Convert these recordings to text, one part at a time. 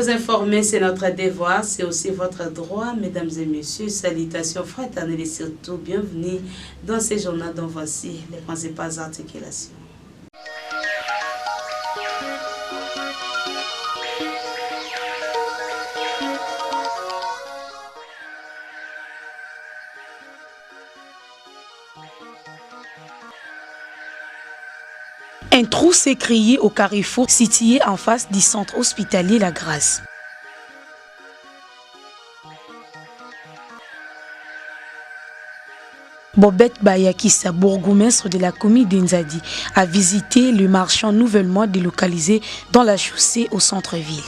Vous informer, c'est notre devoir, c'est aussi votre droit, mesdames et messieurs. Salutations fraternelles et surtout bienvenue dans ces journaux dont voici les principales articulations. Un trou s'est créé au carrefour situé en face du centre hospitalier La Grâce. Bobette Bayakissa, bourgmestre de la commune d'Inzadi, a visité le marchand nouvellement délocalisé dans la chaussée au centre-ville.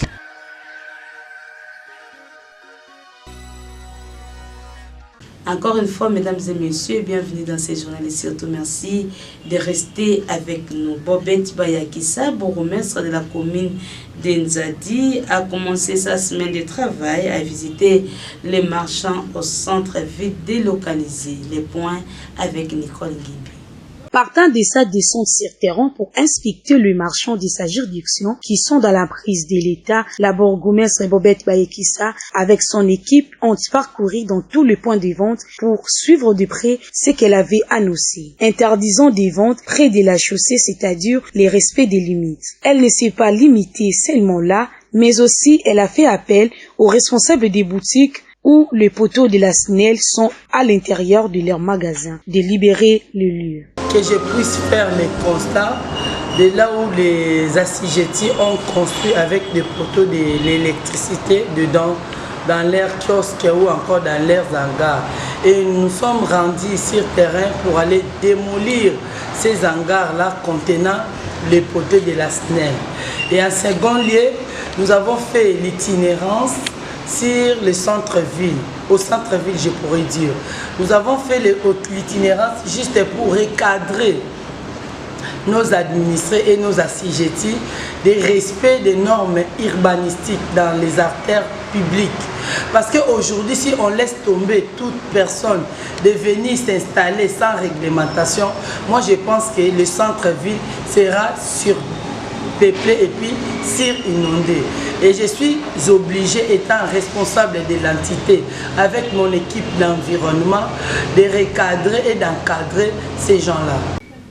Encore une fois, mesdames et messieurs, bienvenue dans ces journaux et surtout merci de rester avec nous. Bobette Bayakissa, bourgmestre de la commune d'Inzadi, a commencé sa semaine de travail à visiter les marchands au centre-ville délocalisé. Les points avec Nicole Guibi. Partant de sa descente sur terrain pour inspecter le marchand de sa juridiction qui sont dans la prise de l'État, la bourgmestre Bobette Bayakissa avec son équipe ont parcouru dans tous les points de vente pour suivre de près ce qu'elle avait annoncé, interdisant des ventes près de la chaussée, c'est-à-dire les respects des limites. Elle ne s'est pas limitée seulement là, mais aussi elle a fait appel aux responsables des boutiques où les poteaux de la SNEL sont à l'intérieur de leur magasin, de libérer le lieu. Que je puisse faire les constats de là où les assujettis ont construit avec des poteaux de l'électricité dedans, dans leurs kiosques ou encore dans leurs hangars. Et nous sommes rendus sur terrain pour aller démolir ces hangars-là contenant les poteaux de la SNEL. Et en second lieu, nous avons fait l'itinérance sur le centre-ville, au centre-ville je pourrais dire. Nous avons fait l'itinérance juste pour recadrer nos administrés et nos assujettis des respects des normes urbanistiques dans les artères publiques. Parce qu'aujourd'hui, si on laisse tomber toute personne de venir s'installer sans réglementation, moi je pense que le centre-ville sera surpeuplé et puis surinondé. Et je suis obligé, étant responsable de l'entité, avec mon équipe d'environnement, de recadrer et d'encadrer ces gens-là.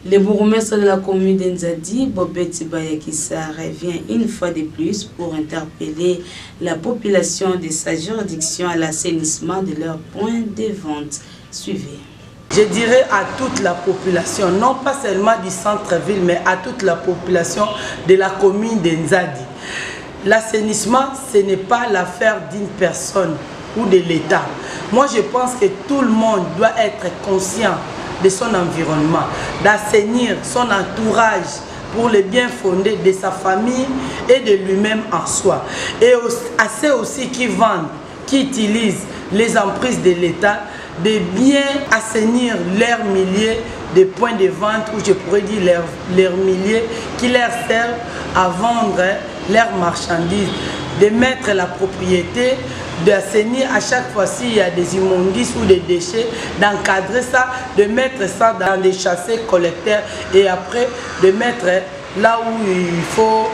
Le bourgmestre de la commune d'Inzadi, Bobette Bayakissa, revient une fois de plus pour interpeller la population de sa juridiction à l'assainissement de leurs points de vente. Suivez. Je dirais à toute la population, non pas seulement du centre-ville, mais à toute la population de la commune d'Inzadi. L'assainissement, ce n'est pas l'affaire d'une personne ou de l'État. Moi, je pense que tout le monde doit être conscient de son environnement, d'assainir son entourage pour le bien fondé de sa famille et de lui-même en soi. Et à ceux aussi qui vendent, qui utilisent les emprises de l'État, de bien assainir leurs milliers de points de vente, ou je pourrais dire leurs milliers qui leur servent à vendre leurs marchandises, de mettre la propriété, d'assainir à chaque fois s'il y a des immondices ou des déchets, d'encadrer ça, de mettre ça dans des châssis collecteurs et après de mettre là où il faut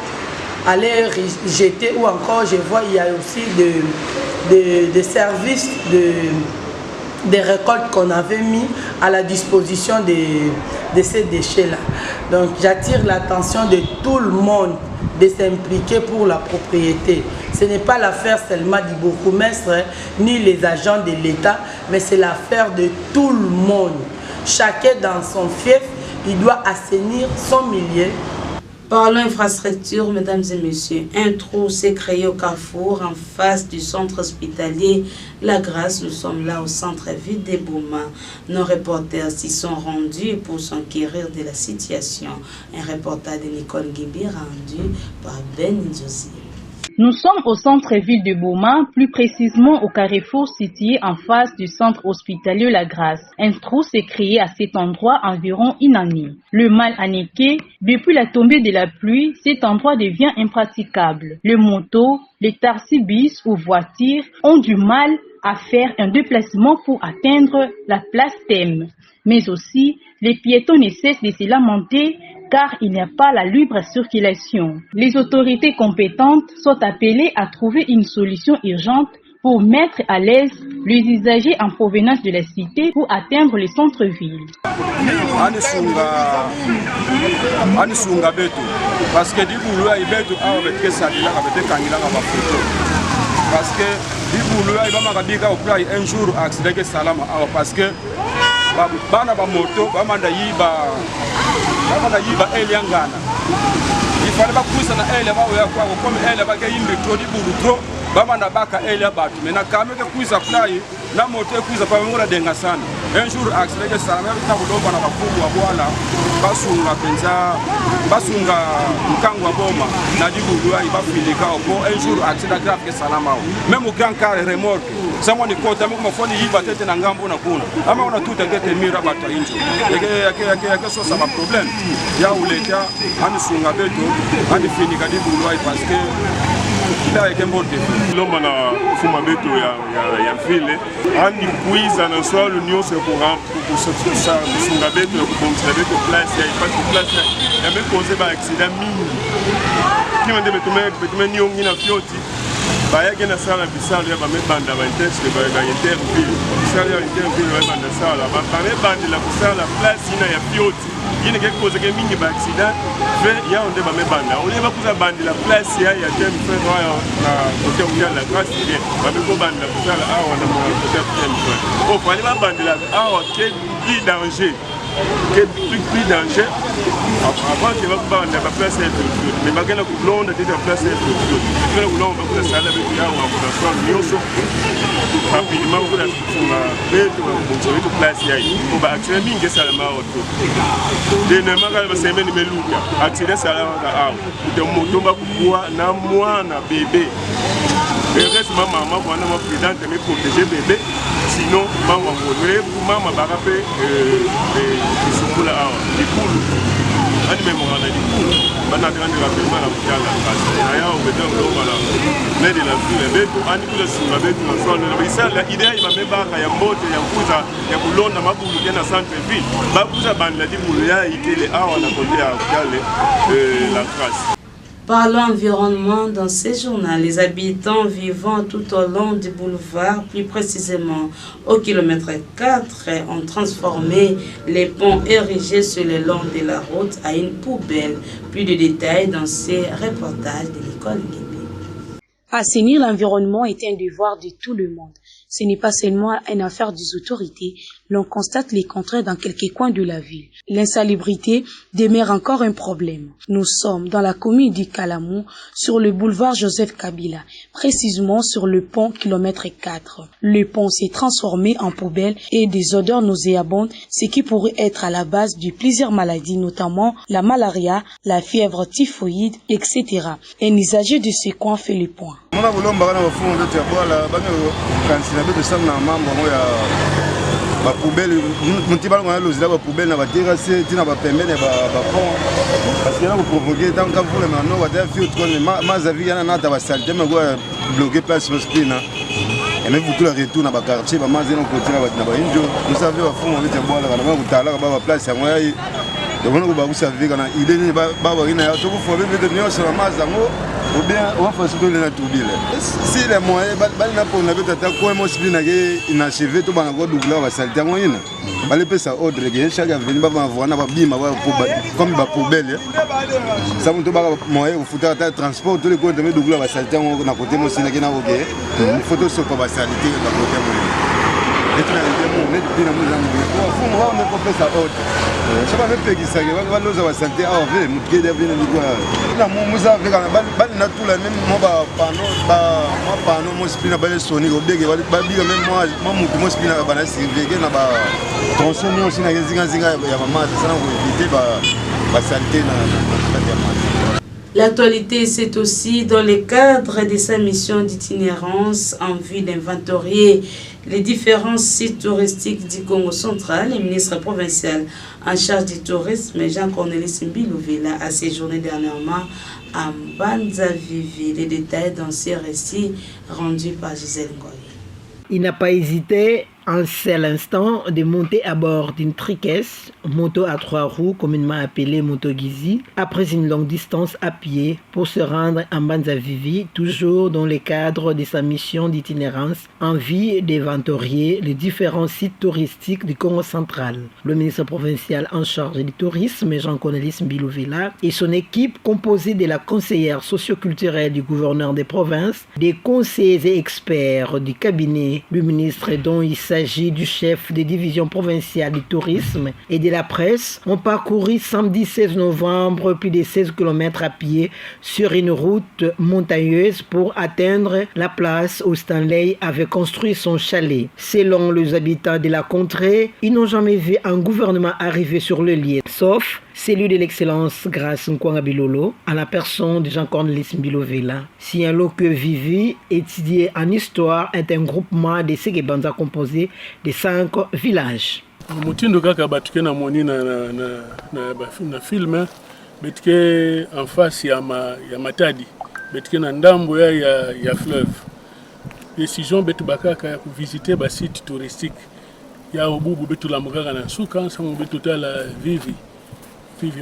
aller jeter, ou encore je vois il y a aussi des services des récoltes qu'on avait mis à la disposition de ces déchets-là. Donc j'attire l'attention de tout le monde de s'impliquer pour la propriété. Ce n'est pas l'affaire seulement du bourgmestre ni les agents de l'État, mais c'est l'affaire de tout le monde. Chacun dans son fief, il doit assainir son milieu. Parlons infrastructure, mesdames et messieurs. Un trou s'est créé au carrefour en face du centre hospitalier La Grâce. Nous sommes là au centre-ville de Bouma. Nos reporters s'y sont rendus pour s'enquérir de la situation. Un reportage de Nicole Guibi rendu par Ben Nzozi. Nous sommes au centre-ville de Bouma, plus précisément au carrefour situé en face du centre hospitalier La Grâce. Un trou s'est créé à cet endroit environ une année. Le mal anniqué, depuis la tombée de la pluie, cet endroit devient impraticable. Les motos, les taxibus ou voitures ont du mal à faire un déplacement pour atteindre la place Thème. Mais aussi, les piétons ne cessent de se lamenter car il n'y a pas la libre circulation. Les autorités compétentes sont appelées à trouver une solution urgente pour mettre à l'aise les usagers en provenance de la cité pour atteindre le centre-ville. Parce que un jour accident que salama parce que bana ba moto bamanda yiba eliangana il fallait pas pousser na ele ba ya kwa comme ele ba yimbe todi bulu tro bamanda baka ele batu mena kame ke kuisa fly na moto kuisa pa ngora denga sana un jour accident que salama ka bulomba na bafuku wa bwana basunga mkangwa boma na dibulu ai bafilika ko un jour accident grave que salama même au grand car remorque someone ni kota mko mafoni yiba tete na ngambo na kuna ama una tuta ngete mira bata injo yake so sama problem ya uleta ani sunga beto ani finika dibulu ai parce que ila yake mbote lomba na fuma beto ya vile ani kuiza na swalo nyose pour sunga beto ya kubomisa beto place ya ipasi place ya me cause ba accident mingi ni wande betume nyongi na fioti bayake na sala bisalo ya bamebanda ba intensity ba interville bisalo ya interville ba banda sala ba bamebanda la kusala place ina ya fioti yine ke cause ke mingi ba accident fe ya onde bamebanda on ba kuza bandi la place ya tem fe no na côté où il y a la grâce bien bameko banda kusala awa na côté tem fe o fali ba bandi la awa ke di danger que plus danger avant que va na place mais ba gena ku londa de place que ku londa ku sala be ya wa ku so nyoso rapidement ku la funga beto ku so place ya ku ba accident mingi sala ma auto de na maga ba seme ni meluka accident sala ga aw de moto ba ku na mwana bébé le reste maman pour na président de me protéger bébé sinon maman maman ba rapé Sukula awa dikulu ani me mongana dikulu bana grande rappellement la mutala na ya obedo ngoma ne de la ville beto ani kula sunga beto na solo na bisala idea imabeba ya mbote ya kuza ya kulonda mabulu tena centre ville ba kuza banda dikulu ya ikele awa na côté ya kale la trace. Parlons environnement dans ces journaux. Les habitants vivant tout au long du boulevard, plus précisément au kilomètre 4, ont transformé les ponts érigés sur le long de la route à une poubelle. Plus de détails dans ces reportages de l'école Guinée. Assainir l'environnement est un devoir de tout le monde. Ce n'est pas seulement une affaire des autorités. L'on constate les contraires dans quelques coins de la ville. L'insalubrité demeure encore un problème. Nous sommes dans la commune du Kalamou, sur le boulevard Joseph Kabila, précisément sur le pont kilomètre 4. Le pont s'est transformé en poubelle et des odeurs nauséabondes, ce qui pourrait être à la base de plusieurs maladies, notamment la malaria, la fièvre typhoïde, etc. Un usager de ce coin fait le point. ba poubelle muntibalo ngana lozila ba poubelle na ba terrasse tina ba pembene ba pont parce que là vous provoquez tant que vous le maintenant va faire filtre ma zavi yana na ta ba saleté mais quoi bloquer place spina et même vous tout le retour na ba quartier ba mazeno côté na ba injo vous savez ba fond on veut boire là na ba tala ba place ya moi donc on va vous savez kana idée ni ba ina ya to vous faut venir de sur la mazango ou bien on va faire le natubile si les moyens bali na pour na beta ko mo spina ke inachevé to bana ko dougla ba saleté moyenne bali pesa ordre ke chaque avenue ba voir na ba bima ba comme ba poubelle ça monte ba moyen vous foutre ta transport tous les côtés de dougla ba saleté na côté mo sina ke na OK photo sur ba saleté ba côté moyen et tu as des mots bien na mo faut moi on peut ça ordre je vais me payer ça que va nous avoir santé à ouvrir nous qui devient nous quoi là moi ça avec bal na tout la même moi moi panneau moi spina bal soni au bien ba biga même moi spina ba na surveiller na ba tronçon ni aussi na zinga ya mama ça na éviter ba santé na. L'actualité, c'est aussi dans le cadre de sa mission d'itinérance en vue d'inventorier les différents sites touristiques du Congo central. Le ministre provincial en charge du tourisme, Jean-Cornelis Mbilouvela, a séjourné dernièrement à Mbanza-Vivi. Les détails dans ces récits rendus par Gisèle Ngoy. Il n'a pas hésité un seul instant de monter à bord d'une tricaisse, moto à 3 roues communément appelée moto Gizi, après une longue distance à pied pour se rendre à Mbanza-Vivi, toujours dans le cadre de sa mission d'itinérance en vue d'inventorier les différents sites touristiques du Congo central. Le ministre provincial en charge du tourisme, Jean-Cornelis Mbilouvila, et son équipe composée de la conseillère socioculturelle du gouverneur des provinces, des conseillers et experts du cabinet du ministre dont il s'agit du chef des divisions provinciales du tourisme et de la presse, ont parcouru samedi 16 novembre plus de 16 km à pied sur une route montagneuse pour atteindre la place où Stanley avait construit son chalet. Selon les habitants de la contrée, ils n'ont jamais vu un gouvernement arriver sur le lieu, sauf celui de l'excellence Grace Nkwanga Bilolo, à la personne de Jean-Cornelis Mbilouvila. Si un lot que Vivi, étudié en histoire, est un groupement de Segebanza composé de 5 villages. Mutindo kaka batuke na moni na film betike en face ya Matadi betike na ndambo ya fleuve. Décision betu bakaka ya visiter ba site touristique ya obubu betu lamukaka na suka samu betu tala Vivi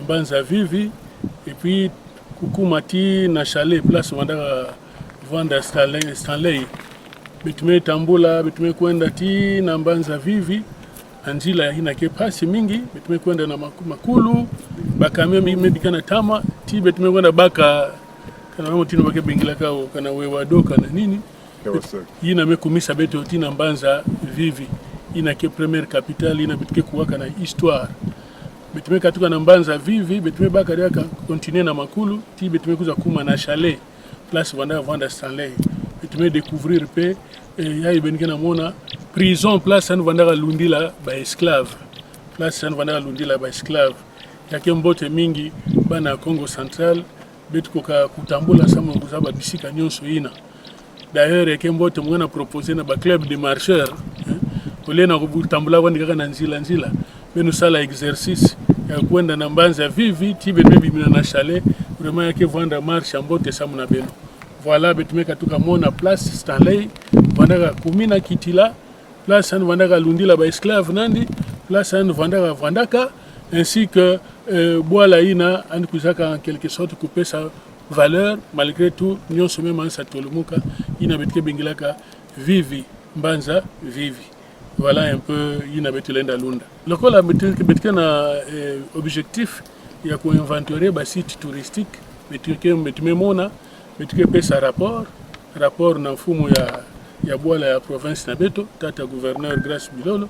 Mbanza Vivi et puis kukumati na chalet place wandaka vanda Stanley betume tambula betume kwenda ti na Mbanza Vivi anjila ina ke pasi mingi betume kwenda na makulu bakame medikana tama ti betume kwenda baka kana mutino bake bingila kao kana wewa doka na nini ina mekumisa betu ti na Mbanza Vivi ina ke première capitale ina bitike kuwaka na histoire betume katuka na Mbanza Vivi betume baka daka continuer na makulu ti betume kuza kuma na chalet place vanda Stanley betume découvrir pe ya ibenikana mona prison place an vandaka lundila ba esclave place an vandaka lundila ba esclave yake mbote mingi bana Congo central betuko ka kutambula sama nguzaba bisika nyonso ina d'ailleurs yake mbote mwana proposer na ba club de marcheurs olena kutambula wandika na nzila beno sala exercice ya kwenda na Mbanza Vivi tibe bimina na chalet vraiment yake vanda marche mbote samu na beno. Voilà betume katuka mona place Stanley vandaka kumina kitila place an vandaka lundila ba esclave nandi place an vandaka ainsi que boala ina an kuzaka en quelque sorte couper sa valeur malgré tout nyonso même en satolumuka ina betke bengilaka Vivi Mbanza Vivi. Voilà un peu ina betulenda lunda lokola betke na objectif ya ko inventorier ba site touristique betume mona betuke pesa rapport na mfumo ya bwala ya province na beto tata gouverneur Grace Bilolo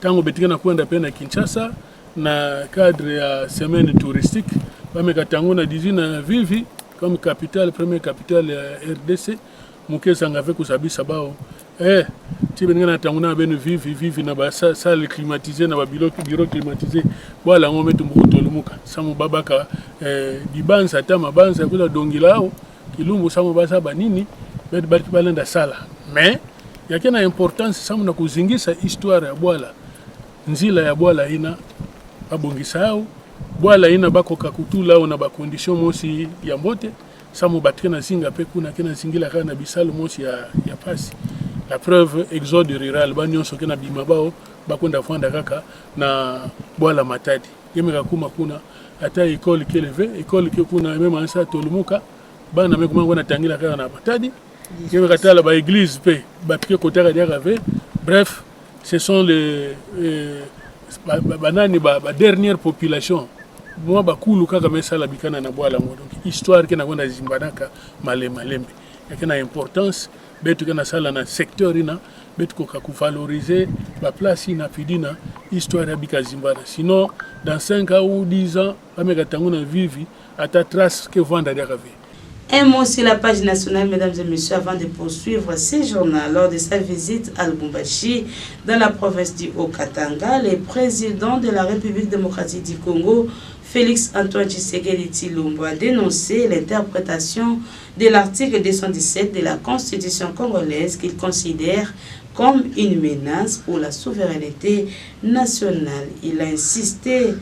tango betuke na kwenda pena Kinshasa na cadre ya semaine touristique bameka tango na dizina Vivi comme capitale première capitale ya RDC mukeza ngave kusabisa bao tibenga na tango na beno Vivi na ba salle climatisée na ba bureau climatisé bwala ngome tumbuto lumuka samu babaka dibanza tama banza kula dongilao kilumbu samu basa banini beti balenda sala mais yake na importance samu na kuzingisa histoire ya bwala nzila ya bwala ina abongisao bwala ina bako kakutula na ba condition mosi ya mbote samu batike na zinga pe kuna kena zingila kana bisalo mosi ya pasi la preuve exode rural banyonso kena bimabao bakonda fanda kaka na bwala Matadi yemeka kuma kuna ata école keleve école ke kuna même ansa tolumuka bana meko mangona tangila kaka na Matadi yemeka tala ba église pe batike kotaka dia rave. Bref, ce sont les banani ba dernière population moi bakulu kaka mesala bikana na bwala ngo donc histoire ke na kwenda zimbanaka malembe yake na importance betu kana sala na secteur ina betu ko valoriser la place ina pidina histoire ya bikazimbana sinon dans 5 ans ou 10 ans ameka tanguna Vivi ata trace que vanda dia rave. Un mot sur la page nationale, mesdames et messieurs, avant de poursuivre ces journaux. Lors de sa visite à Lubumbashi, dans la province du Haut-Katanga, le président de la République démocratique du Congo, Félix-Antoine Tshisekedi Tshilombo, a dénoncé l'interprétation de l'article 217 de la Constitution congolaise qu'il considère comme une menace pour la souveraineté nationale. Il a insisté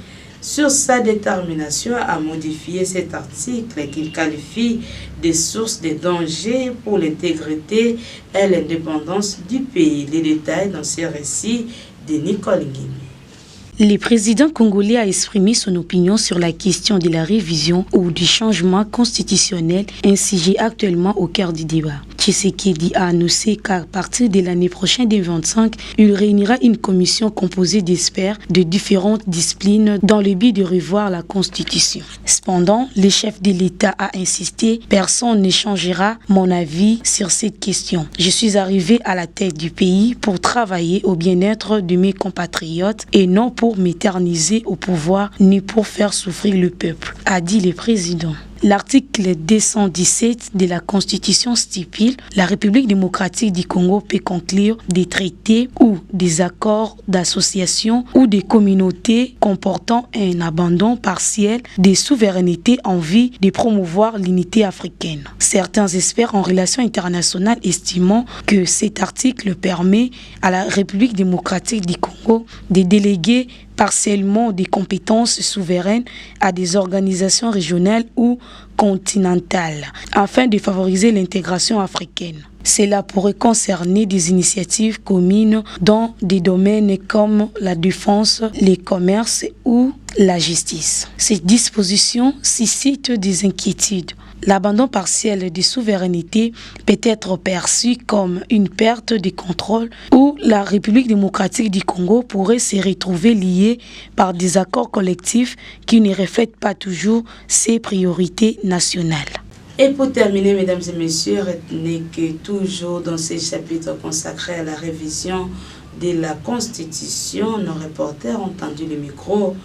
sur sa détermination à modifier cet article qu'il qualifie de source de danger pour l'intégrité et l'indépendance du pays. Les détails dans ce récit de Nicole Nguimi. Le président congolais a exprimé son opinion sur la question de la révision ou du changement constitutionnel, un sujet actuellement au cœur du débat. Tshisekedi a annoncé qu'à partir de l'année prochaine 2025, il réunira une commission composée d'experts de différentes disciplines dans le but de revoir la constitution. Cependant, le chef de l'État a insisté, personne ne changera mon avis sur cette question. Je suis arrivé à la tête du pays pour travailler au bien-être de mes compatriotes et non pour m'éterniser au pouvoir ni pour faire souffrir le peuple, a dit le président. L'article 217 de la Constitution stipule la République démocratique du Congo peut conclure des traités ou des accords d'association ou des communautés comportant un abandon partiel des souverainetés en vue de promouvoir l'unité africaine. Certains experts en relations internationales estimant que cet article permet à la République démocratique du Congo de déléguer partiellement des compétences souveraines à des organisations régionales ou continentales, afin de favoriser l'intégration africaine. Cela pourrait concerner des initiatives communes dans des domaines comme la défense, le commerce ou la justice. Cette disposition suscite des inquiétudes. L'abandon partiel de souveraineté peut être perçu comme une perte de contrôle où la République démocratique du Congo pourrait se retrouver liée par des accords collectifs qui ne reflètent pas toujours ses priorités nationales. Et pour terminer, mesdames et messieurs, retenez que toujours dans ces chapitres consacrés à la révision de la Constitution, nos reporters ont tendu le micro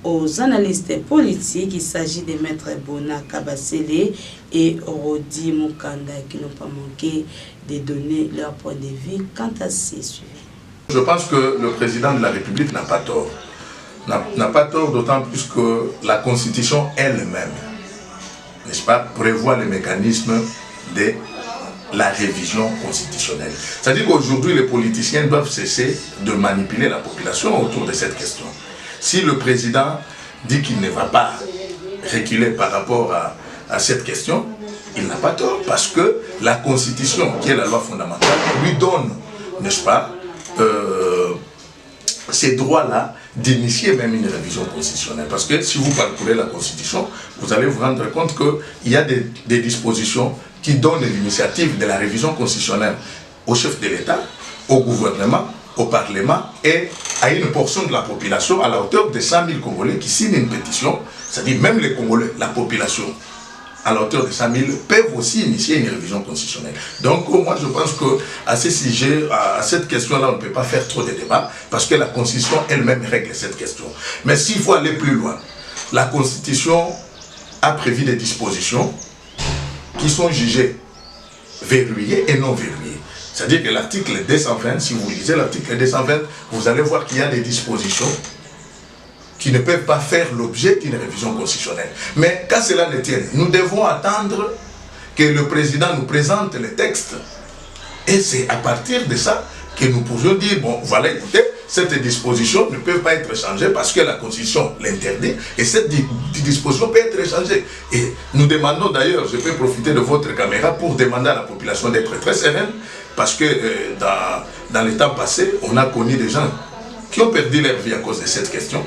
aux analystes politiques. Il s'agit de Maître Bona Kabasele et Rodi Mukanda qui n'ont pas manqué de donner leur point de vue quant à ces sujets. Je pense que le président de la République n'a pas tort. N'a pas tort, d'autant plus que la Constitution elle-même, n'est-ce pas, prévoit les mécanismes de la révision constitutionnelle. C'est-à-dire qu'aujourd'hui, les politiciens doivent cesser de manipuler la population autour de cette question. Si le président dit qu'il ne va pas reculer par rapport à cette question, il n'a pas tort, parce que la Constitution, qui est la loi fondamentale, lui donne, n'est-ce pas, ces droits-là d'initier même une révision constitutionnelle. Parce que si vous parcourez la Constitution, vous allez vous rendre compte qu'il y a des dispositions qui donnent l'initiative de la révision constitutionnelle au chef de l'État, au gouvernement, au Parlement et à une portion de la population à la hauteur de 100 000 Congolais qui signent une pétition, c'est-à-dire même les Congolais, la population à la hauteur de 100 000 peuvent aussi initier une révision constitutionnelle. Donc moi je pense qu'à ce sujet, à cette question-là, on ne peut pas faire trop de débats parce que la Constitution elle-même règle cette question. Mais s'il faut aller plus loin, la Constitution a prévu des dispositions qui sont jugées verrouillées et non verrouillées. C'est-à-dire que l'article 220, si vous lisez l'article 220, vous allez voir qu'il y a des dispositions qui ne peuvent pas faire l'objet d'une révision constitutionnelle. Mais quand cela ne tienne, nous devons attendre que le président nous présente les textes. Et c'est à partir de ça que nous pourrions dire, bon, voilà, écoutez, cette disposition ne peut pas être changée parce que la Constitution l'interdit et cette disposition peut être changée. Et nous demandons d'ailleurs, je peux profiter de votre caméra pour demander à la population d'être très sereine parce que dans les temps passés, on a connu des gens qui ont perdu leur vie à cause de cette question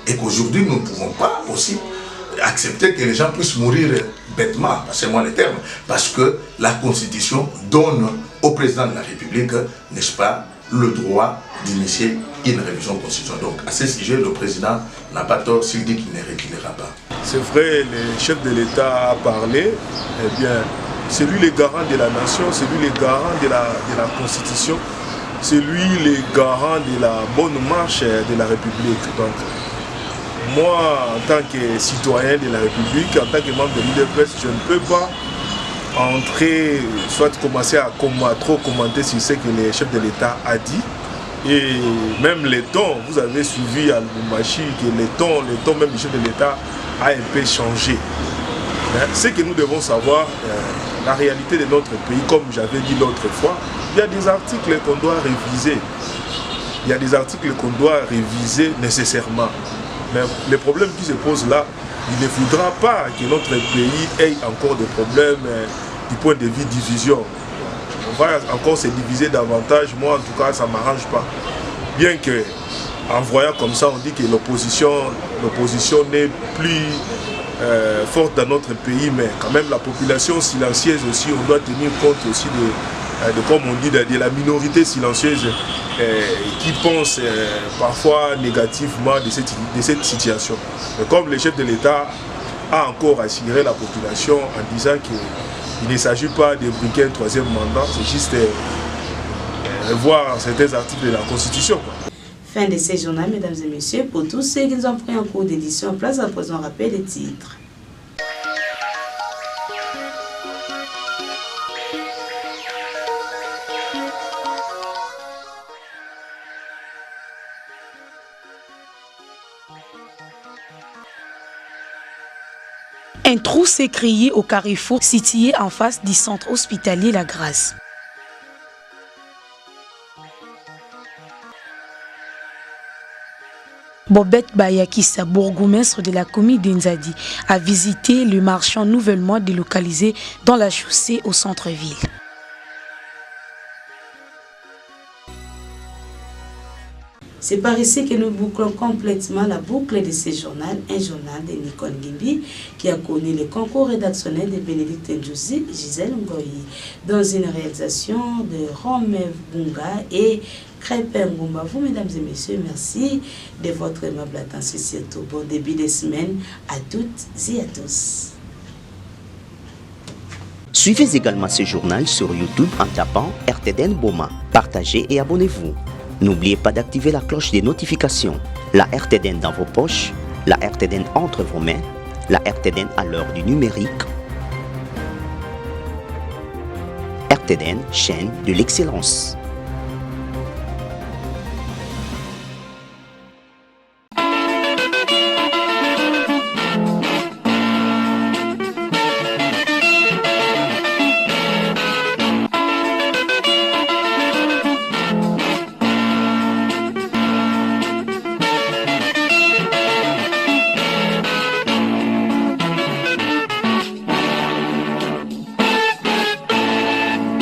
et qu'aujourd'hui, nous ne pouvons pas aussi accepter que les gens puissent mourir bêtement, passez-moi les termes, parce que la Constitution donne au président de la République, n'est-ce pas, le droit d'initier une révision constitutionnelle. Donc à ce sujet, le président n'a pas tort s'il dit qu'il ne reculera pas. C'est vrai, le chef de l'État a parlé, eh bien, c'est lui le garant de la nation, c'est lui le garant de la Constitution, c'est lui le garant de la bonne marche de la République. Donc, moi, en tant que citoyen de la République, en tant que membre de l'UDPS, je ne peux pas entrer, soit commencer à trop commenter sur ce que le chef de l'État a dit. Et même les tons, vous avez suivi à Lubumbashi que les tons même du chef de l'État a un peu changé. Ce que nous devons savoir, la réalité de notre pays, comme j'avais dit l'autre fois, il y a des articles qu'on doit réviser. Il y a des articles qu'on doit réviser nécessairement. Mais les problèmes qui se posent là, il ne faudra pas que notre pays ait encore des problèmes du point de vue division. On va encore se diviser davantage. Moi, en tout cas, ça ne m'arrange pas. Bien que, en voyant comme ça, on dit que l'opposition n'est plus forte dans notre pays, mais quand même la population silencieuse aussi, on doit tenir compte aussi de comme on dit, de la minorité silencieuse qui pense parfois négativement de cette situation. Mais comme le chef de l'État a encore assuré la population en disant qu'il ne s'agit pas de briquer un troisième mandat, c'est juste revoir certains articles de la Constitution. Fin de ces journaux, mesdames et messieurs, pour tous ceux qui nous ont pris en cours d'édition, place à présent rappel des titres. Un trou s'est créé au carrefour situé en face du centre hospitalier La Grâce. Bobette Bayakissa, bourgmestre de la commune d'Enzadi, a visité le marchand nouvellement délocalisé dans la chaussée au centre-ville. C'est par ici que nous bouclons complètement la boucle de ce journal, un journal de Nicole Gimbi qui a connu le concours rédactionnel de Bénédicte Ndjouzi, Gisèle Ngoyi, dans une réalisation de Romev Bunga et Crépin Ngumba. Vous, mesdames et messieurs, merci de votre aimable attention, surtout bon début de semaine à toutes et à tous. Suivez également ce journal sur YouTube en tapant RTDN Boma. Partagez et abonnez-vous. N'oubliez pas d'activer la cloche des notifications. La RTDN dans vos poches, la RTDN entre vos mains, la RTDN à l'heure du numérique. RTDN, chaîne de l'excellence.